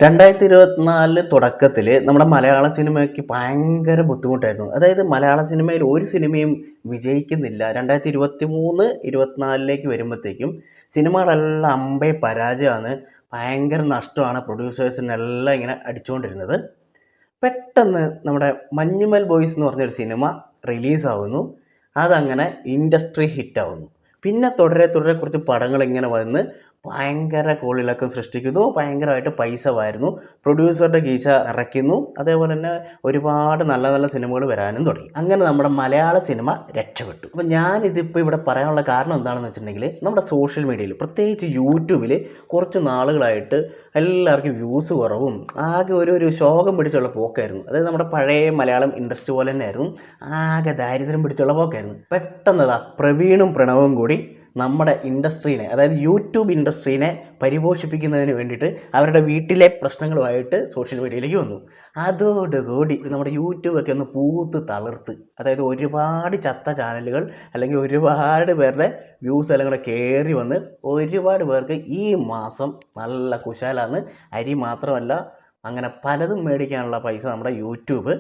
2024 തുടക്കത്തിൽ നമ്മുടെ മലയാള സിനിമയ്ക്ക് ഭയങ്കര ബുദ്ധിമുട്ടായിരുന്നു. അതായത് മലയാള സിനിമയിൽ ഒരു സിനിമയും വിജയിക്കുന്നില്ല. 2023, 24ലേക്ക് വരുമ്പോഴത്തേക്കും സിനിമകളെല്ലാം അമ്പേ പരാജയമാണ്. ഭയങ്കര നഷ്ടമാണ് പ്രൊഡ്യൂസേഴ്സിനെല്ലാം ഇങ്ങനെ അടിച്ചുകൊണ്ടിരുന്നത്. പെട്ടെന്ന് നമ്മുടെ മഞ്ഞുമൽ ബോയ്സ് എന്ന് പറഞ്ഞൊരു സിനിമ റിലീസാവുന്നു. അതങ്ങനെ ഇൻഡസ്ട്രി ഹിറ്റാവുന്നു. പിന്നെ തുടരെ തുടരെ കുറച്ച് പടങ്ങൾ ഇങ്ങനെ വന്ന് ഭയങ്കര കോളിളക്കം സൃഷ്ടിക്കുന്നു. ഭയങ്കരമായിട്ട് പൈസ വാരുന്നു. പ്രൊഡ്യൂസറുടെ കീശ നിറയ്ക്കുന്നു. അതേപോലെ തന്നെ ഒരുപാട് നല്ല നല്ല സിനിമകൾ വരാനും തുടങ്ങി. അങ്ങനെ നമ്മുടെ മലയാള സിനിമ രക്ഷപ്പെട്ടു. അപ്പോൾ ഞാനിതിപ്പോൾ ഇവിടെ പറയാനുള്ള കാരണം എന്താണെന്ന് വെച്ചിട്ടുണ്ടെങ്കിൽ, നമ്മുടെ സോഷ്യൽ മീഡിയയിൽ പ്രത്യേകിച്ച് യൂട്യൂബിൽ കുറച്ച് നാളുകളായിട്ട് എല്ലാവർക്കും വ്യൂസ് കുറവും ആകെ ഒരു ശോകം പിടിച്ചുള്ള പോക്കായിരുന്നു. അതായത് നമ്മുടെ പഴയ മലയാളം ഇൻഡസ്ട്രി പോലെ തന്നെയായിരുന്നു. ആകെ ദാരിദ്ര്യം പിടിച്ചുള്ള പോക്കായിരുന്നു. പെട്ടെന്നതാ പ്രവീണും പ്രണവും കൂടി നമ്മുടെ ഇൻഡസ്ട്രീനെ, അതായത് യൂട്യൂബ് ഇൻഡസ്ട്രീനെ പരിപോഷിപ്പിക്കുന്നതിന് വേണ്ടിയിട്ട് അവരുടെ വീട്ടിലെ പ്രശ്നങ്ങളുമായിട്ട് സോഷ്യൽ മീഡിയയിലേക്ക് വന്നു. അതോടുകൂടി നമ്മുടെ യൂട്യൂബൊക്കെ ഒന്ന് പൂത്ത് തളിർത്ത്, അതായത് ഒരുപാട് ചത്ത ചാനലുകൾ അല്ലെങ്കിൽ ഒരുപാട് പേരുടെ വ്യൂസ് എല്ലാം കൂടെ കയറി വന്ന് ഒരുപാട് പേർക്ക് ഈ മാസം നല്ല കുശാലാന്ന്. അരി മാത്രമല്ല, അങ്ങനെ പലതും മേടിക്കാനുള്ള പൈസ നമ്മുടെ യൂട്യൂബ്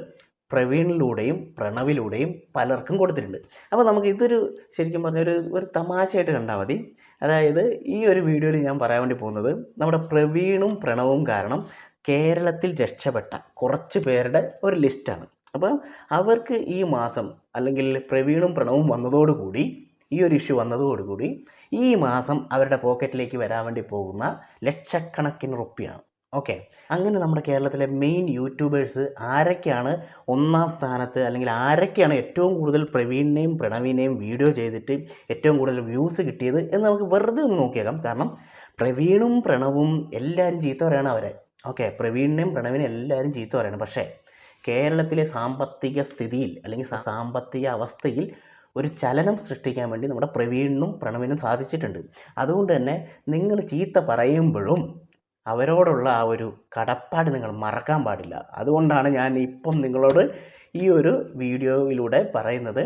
പ്രവീണിലൂടെയും പ്രണവിലൂടെയും പലർക്കും കൊടുത്തിട്ടുണ്ട്. അപ്പോൾ നമുക്ക് ഇതൊരു ശരിക്കും പറഞ്ഞ ഒരു തമാശയായിട്ട് കണ്ടാൽ മതി. അതായത് ഈ ഒരു വീഡിയോയിൽ ഞാൻ പറയാൻ വേണ്ടി പോകുന്നത് നമ്മുടെ പ്രവീണും പ്രണവും കാരണം കേരളത്തിൽ രക്ഷപ്പെട്ട കുറച്ച് പേരുടെ ഒരു ലിസ്റ്റാണ്. അപ്പം അവർക്ക് ഈ മാസം, അല്ലെങ്കിൽ പ്രവീണും പ്രണവും വന്നതോടുകൂടി, ഈ ഒരു ഇഷ്യൂ വന്നതോടുകൂടി ഈ മാസം അവരുടെ പോക്കറ്റിലേക്ക് വരാൻ വേണ്ടി പോകുന്ന ലക്ഷക്കണക്കിന് റുപ്യാണ്. ഓക്കെ, അങ്ങനെ നമ്മുടെ കേരളത്തിലെ മെയിൻ യൂട്യൂബേഴ്സ് ആരൊക്കെയാണ് ഒന്നാം സ്ഥാനത്ത്, അല്ലെങ്കിൽ ആരൊക്കെയാണ് ഏറ്റവും കൂടുതൽ പ്രവീണിനെയും പ്രണവിനെയും വീഡിയോ ചെയ്തിട്ട് ഏറ്റവും കൂടുതൽ വ്യൂസ് കിട്ടിയത് എന്ന് നമുക്ക് വെറുതെ ഒന്ന് നോക്കിയേക്കാം. കാരണം പ്രവീണും പ്രണവും എല്ലാവരും ചീത്ത പറയണം അവരെ. ഓക്കെ, പ്രവീണിനെയും പ്രണവിനെയും എല്ലാവരും ചീത്ത പറയണം. പക്ഷേ കേരളത്തിലെ സാമ്പത്തിക സ്ഥിതിയിൽ, അല്ലെങ്കിൽ സാമ്പത്തിക അവസ്ഥയിൽ ഒരു ചലനം സൃഷ്ടിക്കാൻ വേണ്ടി നമ്മുടെ പ്രവീണിനും പ്രണവിനും സാധിച്ചിട്ടുണ്ട്. അതുകൊണ്ട് തന്നെ നിങ്ങൾ ചീത്ത പറയുമ്പോഴും അവരോടുള്ള ആ ഒരു കടപ്പാട് നിങ്ങൾ മറക്കാൻ പാടില്ല. അതുകൊണ്ടാണ് ഞാൻ ഇപ്പം നിങ്ങളോട് ഈ ഒരു വീഡിയോയിലൂടെ പറയുന്നത്,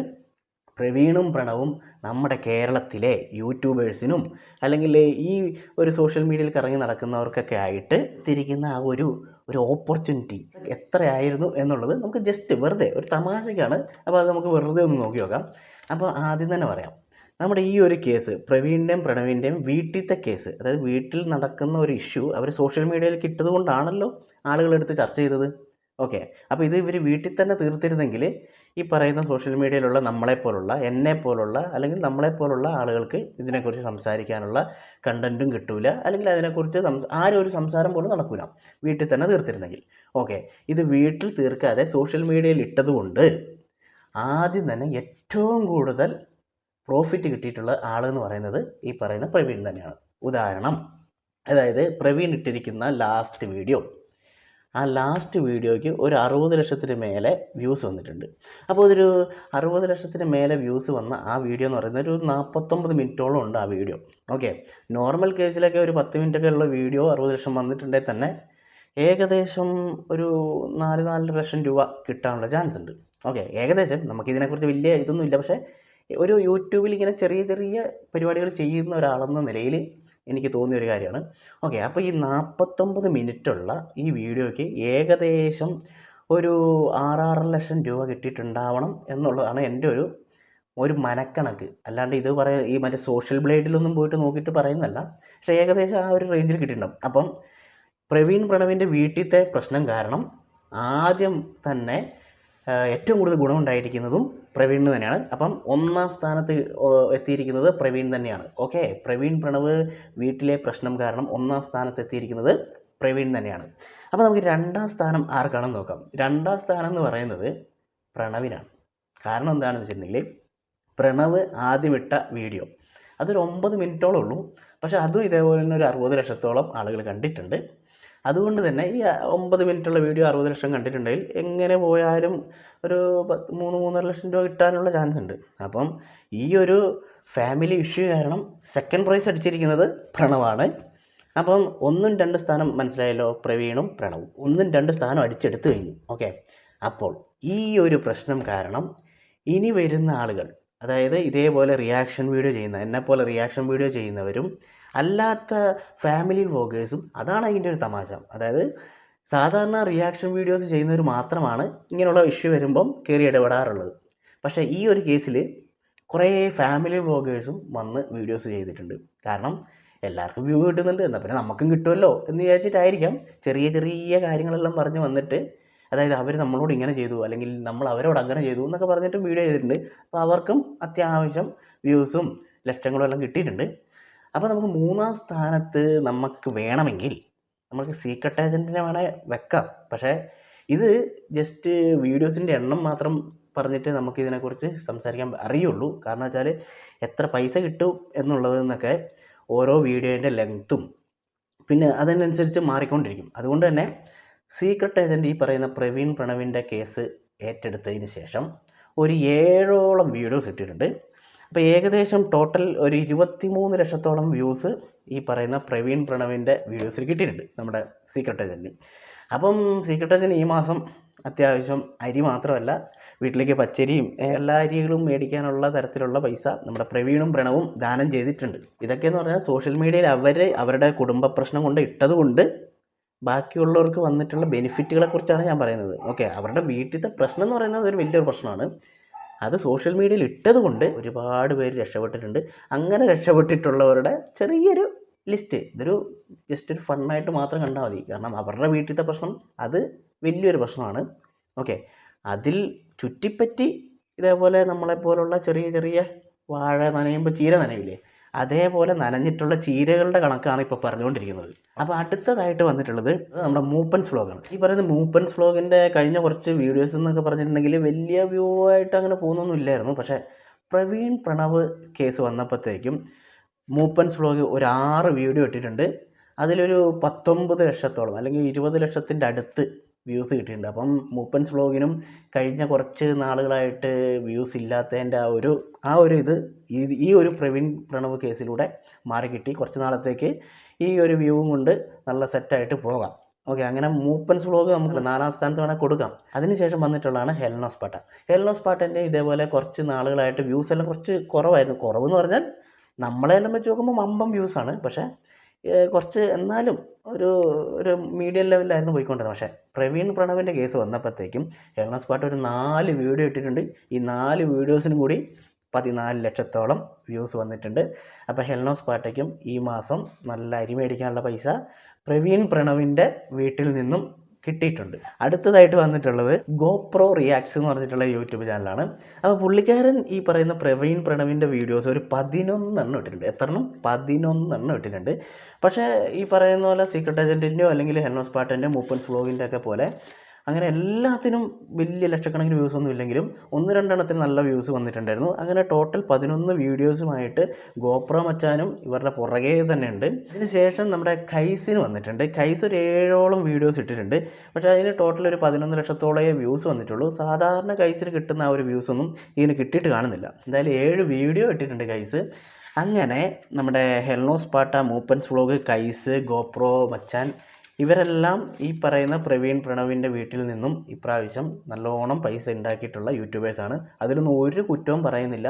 പ്രവീണും പ്രണവും നമ്മുടെ കേരളത്തിലെ യൂട്യൂബേഴ്സിനും അല്ലെങ്കിൽ ഈ ഒരു സോഷ്യൽ മീഡിയയിൽ കറങ്ങി നടക്കുന്നവർക്കൊക്കെ ആയിട്ട് തിരിക്കുന്ന ആ ഒരു ഓപ്പർച്യൂണിറ്റി എത്രയായിരുന്നു എന്നുള്ളത് നമുക്ക് ജസ്റ്റ് വെറുതെ ഒരു തമാശയ്ക്കാണ്. അപ്പോൾ അത് നമുക്ക് വെറുതെ ഒന്ന് നോക്കി നോക്കാം. അപ്പോൾ ആദ്യം തന്നെ പറയാം, നമ്മുടെ ഈ ഒരു കേസ്, പ്രവീണിൻ്റെയും പ്രണവിൻ്റെയും വീട്ടിലത്തെ കേസ്, അതായത് വീട്ടിൽ നടക്കുന്ന ഒരു ഇഷ്യൂ അവർ സോഷ്യൽ മീഡിയയിൽ കിട്ടത് കൊണ്ടാണല്ലോ ആളുകളെടുത്ത് ചർച്ച ചെയ്തത്. ഓക്കെ, അപ്പോൾ ഇത് ഇവർ വീട്ടിൽ തന്നെ തീർത്തിരുന്നെങ്കിൽ ഈ പറയുന്ന സോഷ്യൽ മീഡിയയിലുള്ള നമ്മളെപ്പോലുള്ള, എന്നെപ്പോലുള്ള, അല്ലെങ്കിൽ നമ്മളെപ്പോലുള്ള ആളുകൾക്ക് ഇതിനെക്കുറിച്ച് സംസാരിക്കാനുള്ള കണ്ടൻറ്റും കിട്ടൂല, അല്ലെങ്കിൽ അതിനെക്കുറിച്ച് ആരും ഒരു സംസാരം പോലും നടക്കില്ല വീട്ടിൽ തന്നെ തീർത്തിരുന്നെങ്കിൽ. ഓക്കെ, ഇത് വീട്ടിൽ തീർക്കാതെ സോഷ്യൽ മീഡിയയിൽ ഇട്ടതുകൊണ്ട് ആദ്യം തന്നെ ഏറ്റവും കൂടുതൽ പ്രോഫിറ്റ് കിട്ടിയിട്ടുള്ള ആളെന്ന് പറയുന്നത് ഈ പറയുന്ന പ്രവീൺ തന്നെയാണ്. ഉദാഹരണം, അതായത് പ്രവീൺ ഇട്ടിരിക്കുന്ന ലാസ്റ്റ് വീഡിയോ, ആ ലാസ്റ്റ് വീഡിയോയ്ക്ക് ഒരു 60 ലക്ഷത്തിന് മേലെ വ്യൂസ് വന്നിട്ടുണ്ട്. അപ്പോൾ ഒരു 60 ലക്ഷത്തിന് മേലെ വ്യൂസ് വന്ന ആ വീഡിയോ എന്ന് പറയുന്നത് ഒരു 49 മിനിറ്റോളം ഉണ്ട് ആ വീഡിയോ. ഓക്കെ, നോർമൽ കേസിലൊക്കെ ഒരു 10 മിനിറ്റൊക്കെ ഉള്ള വീഡിയോ 60 ലക്ഷം വന്നിട്ടുണ്ടെങ്കിൽ തന്നെ ഏകദേശം ഒരു 4-4 ലക്ഷം രൂപ കിട്ടാനുള്ള ചാൻസ് ഉണ്ട്. ഓക്കെ, ഏകദേശം നമുക്കിതിനെക്കുറിച്ച് വലിയ ഇതൊന്നും ഇല്ല. പക്ഷേ ഒരു യൂട്യൂബിൽ ഇങ്ങനെ ചെറിയ ചെറിയ പരിപാടികൾ ചെയ്യുന്ന ഒരാളെന്ന നിലയിൽ എനിക്ക് തോന്നിയ ഒരു കാര്യമാണ്. ഓക്കെ, അപ്പോൾ ഈ 49 മിനിറ്റുള്ള ഈ വീഡിയോയ്ക്ക് ഏകദേശം ഒരു 6 ലക്ഷം രൂപ കിട്ടിയിട്ടുണ്ടാവണം എന്നുള്ളതാണ് എൻ്റെ ഒരു മനക്കണക്ക്. അല്ലാണ്ട് ഇത് ഈ മറ്റേ സോഷ്യൽ ബ്ലേഡിലൊന്നും പോയിട്ട് നോക്കിയിട്ട് പറയുന്നതല്ല. പക്ഷേ ഏകദേശം ആ ഒരു റേഞ്ചിൽ കിട്ടിയിട്ടുണ്ടാവും. അപ്പം പ്രവീൺ പ്രണവിൻ്റെ വീട്ടിലത്തെ പ്രശ്നം കാരണം ആദ്യം തന്നെ ഏറ്റവും കൂടുതൽ ഗുണമുണ്ടായിരിക്കുന്നതും പ്രവീണിന് തന്നെയാണ്. അപ്പം ഒന്നാം സ്ഥാനത്ത് എത്തിയിരിക്കുന്നത് പ്രവീൺ തന്നെയാണ്. ഓക്കെ, പ്രവീൺ പ്രണവ് വീട്ടിലെ പ്രശ്നം കാരണം ഒന്നാം സ്ഥാനത്ത് എത്തിയിരിക്കുന്നത് പ്രവീൺ തന്നെയാണ്. അപ്പോൾ നമുക്ക് രണ്ടാം സ്ഥാനം ആർക്കാണെന്ന് നോക്കാം. രണ്ടാം സ്ഥാനം എന്ന് പറയുന്നത് പ്രണവിനാണ്. കാരണം എന്താണെന്ന് വെച്ചിട്ടുണ്ടെങ്കിൽ, പ്രണവ് ആദ്യമിട്ട വീഡിയോ അതൊരു 9 മിനിറ്റോളം ഉള്ളൂ. പക്ഷേ അതും ഇതേപോലെ തന്നെ ഒരു 60 ലക്ഷത്തോളം ആളുകൾ കണ്ടിട്ടുണ്ട്. അതുകൊണ്ട് തന്നെ ഈ 9 മിനിറ്റുള്ള വീഡിയോ 60 ലക്ഷം കണ്ടിട്ടുണ്ടെങ്കിൽ എങ്ങനെ പോയാലും ഒരു 3-3.5 ലക്ഷം രൂപ കിട്ടാനുള്ള ചാൻസ് ഉണ്ട്. അപ്പം ഈ ഒരു ഫാമിലി ഇഷ്യൂ കാരണം സെക്കൻഡ് പ്രൈസ് അടിച്ചിരിക്കുന്നത് പ്രണവാണ്. അപ്പം 1-2 സ്ഥാനം മനസ്സിലായല്ലോ, പ്രവീണും പ്രണവും 1-2 സ്ഥാനം അടിച്ചെടുത്ത് കഴിഞ്ഞു. ഓക്കെ, അപ്പോൾ ഈ ഒരു പ്രശ്നം കാരണം ഇനി വരുന്ന ആളുകൾ, അതായത് ഇതേപോലെ റിയാക്ഷൻ വീഡിയോ ചെയ്യുന്ന, എന്നെപ്പോലെ റിയാക്ഷൻ വീഡിയോ ചെയ്യുന്നവരും അല്ലാത്ത ഫാമിലി വ്ളോഗേഴ്സും, അതാണ് അതിൻ്റെ ഒരു തമാശ. അതായത് സാധാരണ റിയാക്ഷൻ വീഡിയോസ് ചെയ്യുന്നവർ മാത്രമാണ് ഇങ്ങനെയുള്ള ഇഷ്യൂ വരുമ്പം കയറി ഇടപെടാറുള്ളത്. പക്ഷേ ഈ ഒരു കേസിൽ കുറേ ഫാമിലി വ്ളോഗേഴ്സും വന്ന് വീഡിയോസ് ചെയ്തിട്ടുണ്ട്. കാരണം എല്ലാവർക്കും വ്യൂ കിട്ടുന്നുണ്ട്, എന്നാൽ പിന്നെ നമുക്കും കിട്ടുമല്ലോ എന്ന് വിചാരിച്ചിട്ടായിരിക്കാം ചെറിയ ചെറിയ കാര്യങ്ങളെല്ലാം പറഞ്ഞ് വന്നിട്ട്, അതായത് അവർ നമ്മളോട് ഇങ്ങനെ ചെയ്തു അല്ലെങ്കിൽ നമ്മൾ അവരോട് അങ്ങനെ ചെയ്തു എന്നൊക്കെ പറഞ്ഞിട്ട് വീഡിയോ ചെയ്തിട്ടുണ്ട്. അപ്പോൾ അവർക്കും അത്യാവശ്യം വ്യൂസും ലക്ഷങ്ങളും എല്ലാം കിട്ടിയിട്ടുണ്ട്. അപ്പോൾ നമുക്ക് 3-ാം സ്ഥാനത്ത് നമുക്ക് വേണമെങ്കിൽ നമുക്ക് സീക്രട്ട് ഏജൻറ്റിനെ വേണേൽ വെക്കാം. പക്ഷേ ഇത് ജസ്റ്റ് വീഡിയോസിൻ്റെ എണ്ണം മാത്രം പറഞ്ഞിട്ട് നമുക്കിതിനെക്കുറിച്ച് സംസാരിക്കാൻ അറിയുള്ളൂ. കാരണം വെച്ചാൽ എത്ര പൈസ കിട്ടും എന്നുള്ളതെന്നൊക്കെ ഓരോ വീഡിയോൻ്റെ ലെങ്ത്തും പിന്നെ അതിനനുസരിച്ച് മാറിക്കൊണ്ടിരിക്കും. അതുകൊണ്ട് തന്നെ സീക്രട്ട് ഏജൻറ്റ് ഈ പറയുന്ന പ്രവീൺ പ്രണവിൻ്റെ കേസ് ഏറ്റെടുത്തതിന് ശേഷം ഒരു 7ഓളം വീഡിയോസ് ഇട്ടിട്ടുണ്ട്. അപ്പോൾ ഏകദേശം ടോട്ടൽ ഒരു 23 ലക്ഷത്തോളം വ്യൂസ് ഈ പറയുന്ന പ്രവീൺ പ്രണവിൻ്റെ വീഡിയോസിൽ കിട്ടിയിട്ടുണ്ട് നമ്മുടെ സീക്രട്ട് ഏജൻറ്റിന്. അപ്പം സീക്രട്ട് ഏജൻറ്റ് ഈ മാസം അത്യാവശ്യം അരി മാത്രമല്ല, വീട്ടിലേക്ക് പച്ചരിയും എല്ലാ അരികളും മേടിക്കാനുള്ള തരത്തിലുള്ള പൈസ നമ്മുടെ പ്രവീണും പ്രണവും ദാനം ചെയ്തിട്ടുണ്ട്. ഇതൊക്കെയെന്ന് പറഞ്ഞാൽ സോഷ്യൽ മീഡിയയിൽ അവരുടെ കുടുംബ പ്രശ്നം കൊണ്ട് ഇട്ടതുകൊണ്ട് ബാക്കിയുള്ളവർക്ക് വന്നിട്ടുള്ള ബെനിഫിറ്റുകളെ കുറിച്ചാണ് ഞാൻ പറയുന്നത്. ഓക്കെ, അവരുടെ വീട്ടിലത്തെ പ്രശ്നം എന്ന് പറയുന്നത് ഒരു വലിയൊരു പ്രശ്നമാണ്. അത് സോഷ്യൽ മീഡിയയിൽ ഇട്ടത് കൊണ്ട് ഒരുപാട് പേര് രക്ഷപ്പെട്ടിട്ടുണ്ട്. അങ്ങനെ രക്ഷപ്പെട്ടിട്ടുള്ളവരുടെ ചെറിയൊരു ലിസ്റ്റ്, ഇതൊരു ജസ്റ്റ് ഒരു ഫണ്ണായിട്ട് മാത്രം കണ്ടാൽ മതി. കാരണം അവരുടെ വീട്ടിലത്തെ പ്രശ്നം അത് വലിയൊരു പ്രശ്നമാണ്. ഓക്കെ, അതിൽ ചുറ്റിപ്പറ്റി ഇതേപോലെ നമ്മളെപ്പോലുള്ള ചെറിയ ചെറിയ വാഴ നനയുമ്പോൾ ചീര നനയില്ലേ, അതേപോലെ നനഞ്ഞിട്ടുള്ള ചീരകളുടെ കണക്കാണ് ഇപ്പോൾ പറഞ്ഞുകൊണ്ടിരിക്കുന്നത്. അപ്പോൾ അടുത്തതായിട്ട് വന്നിട്ടുള്ളത് നമ്മുടെ മൂപ്പൻസ് വ്ളോഗാണ്. ഈ പറയുന്ന മൂപ്പൻസ് വ്ളോഗിൻ്റെ കഴിഞ്ഞ കുറച്ച് വീഡിയോസ് എന്നൊക്കെ പറഞ്ഞിട്ടുണ്ടെങ്കിൽ വലിയ വ്യൂ ആയിട്ട് അങ്ങനെ പോകുന്നൊന്നും ഇല്ലായിരുന്നു. പക്ഷേ പ്രവീൺ പ്രണവ് കേസ് വന്നപ്പോഴത്തേക്കും മൂപ്പൻസ് വ്ളോഗ് ഒരു 6 വീഡിയോ ഇട്ടിട്ടുണ്ട്. അതിലൊരു 19 ലക്ഷത്തോളം അല്ലെങ്കിൽ 20 ലക്ഷത്തിൻ്റെ അടുത്ത് വ്യൂസ് കിട്ടിയിട്ടുണ്ട്. അപ്പം മൂപ്പൻസ് വ്ളോഗിനും കഴിഞ്ഞ കുറച്ച് നാളുകളായിട്ട് വ്യൂസ് ഇല്ലാത്തതിൻ്റെ ആ ഒരു ഇത് ഈ ഒരു പ്രവീൺ പ്രണവ് കേസിലൂടെ മാറി കിട്ടി. കുറച്ച് നാളത്തേക്ക് ഈ ഒരു വ്യൂവും കൊണ്ട് നല്ല സെറ്റായിട്ട് പോകാം. ഓക്കെ, അങ്ങനെ മൂപ്പൻസ് വ്ളോഗ് നമുക്ക് 4-ാം സ്ഥാനത്ത് വേണേൽ കൊടുക്കാം. അതിനുശേഷം വന്നിട്ടുള്ളതാണ് ഹെൽനോസ് പാട്ട. ഹെൽനോസ് പാട്ടൻ്റെ ഇതേപോലെ കുറച്ച് നാളുകളായിട്ട് വ്യൂസ് എല്ലാം കുറച്ച് കുറവായിരുന്നു. കുറവെന്ന് പറഞ്ഞാൽ നമ്മളെല്ലാം വെച്ച് നോക്കുമ്പോൾ മമ്പം വ്യൂസാണ്. പക്ഷേ കുറച്ച് എന്നാലും ഒരു മീഡിയം ലെവലിലായിരുന്നു പോയിക്കൊണ്ടിരുന്നത്. പക്ഷേ പ്രവീൺ പ്രണവിൻ്റെ കേസ് വന്നപ്പോഴത്തേക്കും ഹെൽനോസ് പാട്ട് ഒരു 4 വീഡിയോ ഇട്ടിട്ടുണ്ട്. ഈ 4 വീഡിയോസിനും കൂടി 14 ലക്ഷത്തോളം വ്യൂസ് വന്നിട്ടുണ്ട്. അപ്പോൾ ഹെൽനോസ് പാട്ടയ്ക്കും ഈ മാസം നല്ല അരി മേടിക്കാനുള്ള പൈസ പ്രവീൺ പ്രണവിൻ്റെ വീട്ടിൽ നിന്നും കിട്ടിയിട്ടുണ്ട്. അടുത്തതായിട്ട് വന്നിട്ടുള്ളത് ഗോപ്രോ റിയാക്ട്സ് എന്ന് പറഞ്ഞിട്ടുള്ള യൂട്യൂബ് ചാനലാണ്. അപ്പോൾ പുള്ളിക്കാരൻ ഈ പറയുന്ന പ്രവീൺ പ്രണവിൻ്റെ വീഡിയോസ് ഒരു 11 ഇട്ടിട്ടുണ്ട്. എത്രണ്ണം? 11 ഇട്ടിട്ടുണ്ട്. പക്ഷേ ഈ പറയുന്ന പോലെ സീക്രട്ട് ഏജൻറ്റിൻ്റെയോ അല്ലെങ്കിൽ ഹെൽനോസ് പാട്ടിൻ്റെ മൂപ്പൻസ് വ്ളോഗിൻ്റെ ഒക്കെ പോലെ അങ്ങനെ എല്ലാത്തിനും വലിയ ലക്ഷക്കണക്കിന് വ്യൂസ് ഒന്നും ഇല്ലെങ്കിലും 1-2 എണ്ണത്തിന് നല്ല വ്യൂസ് വന്നിട്ടുണ്ടായിരുന്നു. അങ്ങനെ ടോട്ടൽ 11 വീഡിയോസുമായിട്ട് ഗോപ്രോ മച്ചാനും ഇവരുടെ പുറകെ തന്നെ ഉണ്ട്. ഇതിന് ശേഷം നമ്മുടെ കൈസിന് വന്നിട്ടുണ്ട്. കൈസ് ഒരു 7ഓളം വീഡിയോസ് ഇട്ടിട്ടുണ്ട്. പക്ഷേ അതിന് ടോട്ടൽ ഒരു 11 ലക്ഷത്തോളം വ്യൂസ് വന്നിട്ടുള്ളൂ. സാധാരണ കൈസിന് കിട്ടുന്ന ആ ഒരു വ്യൂസ് ഒന്നും ഇതിന് കിട്ടിയിട്ട് കാണുന്നില്ല. എന്തായാലും 7 വീഡിയോ ഇട്ടിട്ടുണ്ട് കൈസ്. അങ്ങനെ നമ്മുടെ ഹെൽനോസ് പാട്ട, മൂപ്പൻസ് വ്ളോഗ്, കൈസ്, ഗോപ്രോ മച്ചാൻ ഇവരെല്ലാം ഈ പറയുന്ന പ്രവീൺ പ്രണവിൻ്റെ വീട്ടിൽ നിന്നും ഇപ്രാവശ്യം നല്ലോണം പൈസ ഉണ്ടാക്കിയിട്ടുള്ള യൂട്യൂബേഴ്സാണ്. അതിലൊന്നും ഒരു കുറ്റവും പറയുന്നില്ല.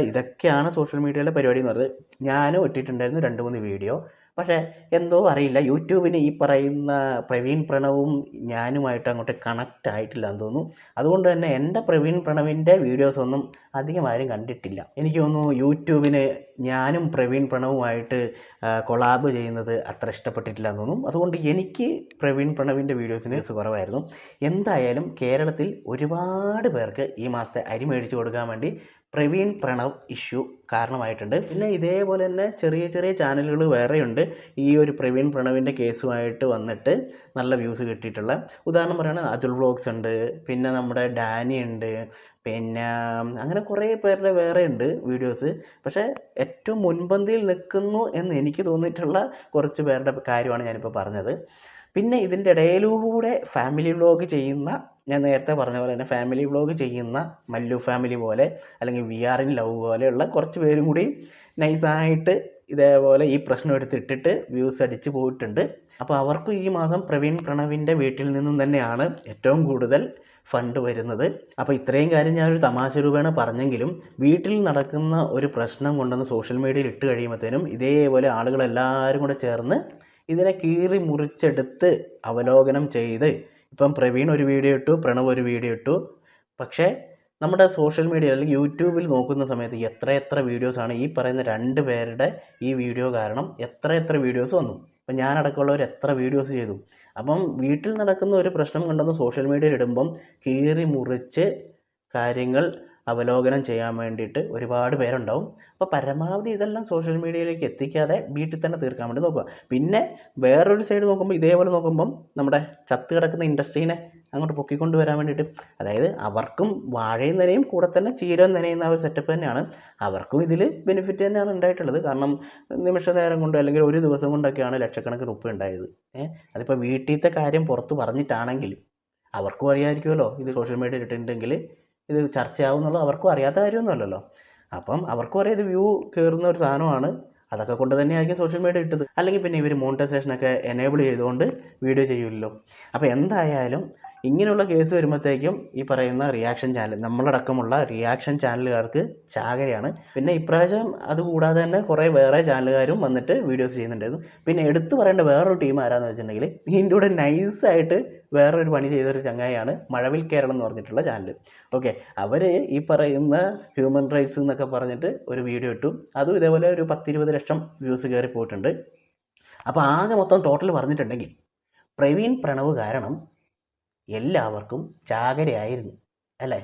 ഇതൊക്കെയാണ് സോഷ്യൽ മീഡിയയിലെ പരിപാടി എന്ന് പറയുന്നത്. ഞാനും ഇട്ടിട്ടുണ്ടായിരുന്നു 2-3 വീഡിയോ. പക്ഷേ എന്തോ അറിയില്ല, യൂട്യൂബിന് ഈ പറയുന്ന പ്രവീൺ പ്രണവും ഞാനുമായിട്ട് അങ്ങോട്ട് കണക്റ്റ് ആയിട്ടില്ല എന്ന് തോന്നുന്നു. അതുകൊണ്ട് തന്നെ എൻ്റെ പ്രവീൺ പ്രണവിൻ്റെ വീഡിയോസൊന്നും അധികം ആരും കണ്ടിട്ടില്ല. എനിക്ക് തോന്നുന്നു യൂട്യൂബിന് ഞാനും പ്രവീൺ പ്രണവുമായിട്ട് കൊളാബ് ചെയ്യുന്നത് അത്ര ഇഷ്ടപ്പെട്ടിട്ടില്ല എന്ന് തോന്നും. അതുകൊണ്ട് എനിക്ക് പ്രവീൺ പ്രണവിൻ്റെ വീഡിയോസിന് കുറവായിരുന്നു. എന്തായാലും കേരളത്തിൽ ഒരുപാട് പേർക്ക് ഈ മാസത്തെ അരി മേടിച്ചു കൊടുക്കാൻ വേണ്ടി പ്രവീൺ പ്രണവ് ഇഷ്യൂ കാരണമായിട്ടുണ്ട്. പിന്നെ ഇതേപോലെ തന്നെ ചെറിയ ചെറിയ ചാനലുകൾ വേറെയുണ്ട് ഈ ഒരു പ്രവീൺ പ്രണവിൻ്റെ കേസുമായിട്ട് വന്നിട്ട് നല്ല വ്യൂസ് കിട്ടിയിട്ടുള്ള. ഉദാഹരണം പറയുകയാണെങ്കിൽ അതുൽ വ്ളോഗ്സ് ഉണ്ട്, പിന്നെ നമ്മുടെ ഡാനി ഉണ്ട്, പിന്നെ അങ്ങനെ കുറേ പേരുടെ വേറെ ഉണ്ട് വീഡിയോസ്. പക്ഷേ ഏറ്റവും മുൻപന്തിയിൽ നിൽക്കുന്നു എന്ന് എനിക്ക് തോന്നിയിട്ടുള്ള കുറച്ച് പേരുടെ കാര്യമാണ് ഞാനിപ്പോൾ പറഞ്ഞത്. പിന്നെ ഇതിൻ്റെ ഇടയിലൂടെ ഫാമിലി വ്ളോഗ് ചെയ്യുന്ന, ഞാൻ നേരത്തെ പറഞ്ഞ പോലെ തന്നെ ഫാമിലി വ്ളോഗ് ചെയ്യുന്ന മല്ലു ഫാമിലി പോലെ അല്ലെങ്കിൽ വി ആർ ഇൻ ലവ് പോലെയുള്ള കുറച്ച് പേരും കൂടി നൈസായിട്ട് ഇതേപോലെ ഈ പ്രശ്നം എടുത്തിട്ടിട്ട് വ്യൂസ് അടിച്ച് പോയിട്ടുണ്ട്. അപ്പോൾ അവർക്കും ഈ മാസം പ്രവീൺ പ്രണവിൻ്റെ വീട്ടിൽ നിന്നും തന്നെയാണ് ഏറ്റവും കൂടുതൽ ഫണ്ട് വരുന്നത്. അപ്പോൾ ഇത്രയും കാര്യം ഞാനൊരു തമാശ രൂപേണ പറഞ്ഞെങ്കിലും വീട്ടിൽ നടക്കുന്ന ഒരു പ്രശ്നം കൊണ്ടുവന്ന് സോഷ്യൽ മീഡിയയിൽ ഇട്ട് കഴിയുമ്പോഴത്തേനും ഇതേപോലെ ആളുകളെല്ലാവരും കൂടെ ചേർന്ന് ഇതിനെ കീറി മുറിച്ചെടുത്ത് അവലോകനം ചെയ്ത്, ഇപ്പം പ്രവീൺ ഒരു വീഡിയോ ഇട്ടു, പ്രണവ് ഒരു വീഡിയോ ഇട്ടു. പക്ഷേ നമ്മുടെ സോഷ്യൽ മീഡിയ അല്ലെങ്കിൽ യൂട്യൂബിൽ നോക്കുന്ന സമയത്ത് എത്ര വീഡിയോസാണ് ഈ പറയുന്ന 2 പേരുടെ ഈ വീഡിയോ കാരണം എത്ര വീഡിയോസ് വന്നു. അപ്പം ഞാനടക്കമുള്ളവർ എത്ര വീഡിയോസ് ചെയ്തു. അപ്പം വീട്ടിൽ നടക്കുന്ന ഒരു പ്രശ്നം കൊണ്ടൊന്ന് സോഷ്യൽ മീഡിയയിൽ ഇടുമ്പം കീറി മുറിച്ച് കാര്യങ്ങൾ അവലോകനം ചെയ്യാൻ വേണ്ടിയിട്ട് ഒരുപാട് പേരുണ്ടാവും. അപ്പോൾ പരമാവധി ഇതെല്ലാം സോഷ്യൽ മീഡിയയിലേക്ക് എത്തിക്കാതെ വീട്ടിൽ തന്നെ തീർക്കാൻ വേണ്ടി നോക്കുക. പിന്നെ വേറൊരു സൈഡ് നോക്കുമ്പോൾ ഇതേപോലെ നോക്കുമ്പം നമ്മുടെ ചത്ത് കിടക്കുന്ന ഇൻഡസ്ട്രീനെ അങ്ങോട്ട് പൊക്കിക്കൊണ്ട് വരാൻ വേണ്ടിയിട്ട്, അതായത് അവർക്കും വാഴയും നനയും കൂടെ തന്നെ ചീരയും നനയുന്ന ഒരു സെറ്റപ്പ് തന്നെയാണ്. അവർക്കും ഇതിൽ ബെനിഫിറ്റ് തന്നെയാണ് ഉണ്ടായിട്ടുള്ളത്. കാരണം നിമിഷ നേരം കൊണ്ട് അല്ലെങ്കിൽ ഒരു ദിവസം കൊണ്ടൊക്കെയാണ് ലക്ഷക്കണക്കിന് ഉപ്പ് ഉണ്ടായത്. അതിപ്പോൾ വീട്ടിലത്തെ കാര്യം പുറത്ത് പറഞ്ഞിട്ടാണെങ്കിൽ അവർക്കും അറിയാമായിരിക്കുമല്ലോ ഇത് സോഷ്യൽ മീഡിയയിൽ ഇട്ടിട്ടുണ്ടെങ്കിൽ ഇത് ചർച്ചയാവും എന്നുള്ളത്. അവർക്കും അറിയാത്ത കാര്യമൊന്നുമല്ലല്ലോ. അപ്പം അവർക്കും അറിയാം ഇത് വ്യൂ കയറുന്ന ഒരു സാധനമാണ്. അതൊക്കെ കൊണ്ട് തന്നെയായിരിക്കും സോഷ്യൽ മീഡിയ ഇട്ടത്. അല്ലെങ്കിൽ പിന്നെ ഇവർ മോണിറ്റൈസേഷനൊക്കെ എനേബിൾ ചെയ്തുകൊണ്ട് വീഡിയോ ചെയ്യില്ലല്ലോ. അപ്പോൾ എന്തായാലും ഇങ്ങനെയുള്ള കേസ് വരുമ്പോഴത്തേക്കും ഈ പറയുന്ന റിയാക്ഷൻ ചാനൽ, നമ്മളടക്കമുള്ള റിയാക്ഷൻ ചാനലുകാർക്ക് ചാകരയാണ്. പിന്നെ ഇപ്രാവശ്യം അതുകൂടാതെ തന്നെ കുറേ വേറെ ചാനലുകാരും വന്നിട്ട് വീഡിയോസ് ചെയ്യുന്നുണ്ടായിരുന്നു. പിന്നെ എടുത്തു പറയേണ്ട വേറൊരു ടീം ആരാന്ന് വെച്ചിട്ടുണ്ടെങ്കിൽ ഇതിൻ്റെ കൂടെ നൈസായിട്ട് വേറൊരു പണി ചെയ്തൊരു ചങ്ങായിയാണ് മഴവിൽ കേരളം എന്ന് പറഞ്ഞിട്ടുള്ള ചാനൽ. ഓക്കെ, അവർ ഈ പറയുന്ന ഹ്യൂമൻ റൈറ്റ്സ് എന്നൊക്കെ പറഞ്ഞിട്ട് ഒരു വീഡിയോ ഇട്ടു. അതും ഇതേപോലെ ഒരു 10-20 ലക്ഷം വ്യൂസ് കയറി പോയിട്ടുണ്ട്. അപ്പോൾ ആകെ മൊത്തം ടോട്ടൽ പറഞ്ഞിട്ടുണ്ടെങ്കിൽ പ്രവീൺ പ്രണവ് കാരണം എല്ലാവർക്കും ചാകരയായിരുന്നു, അല്ലേ?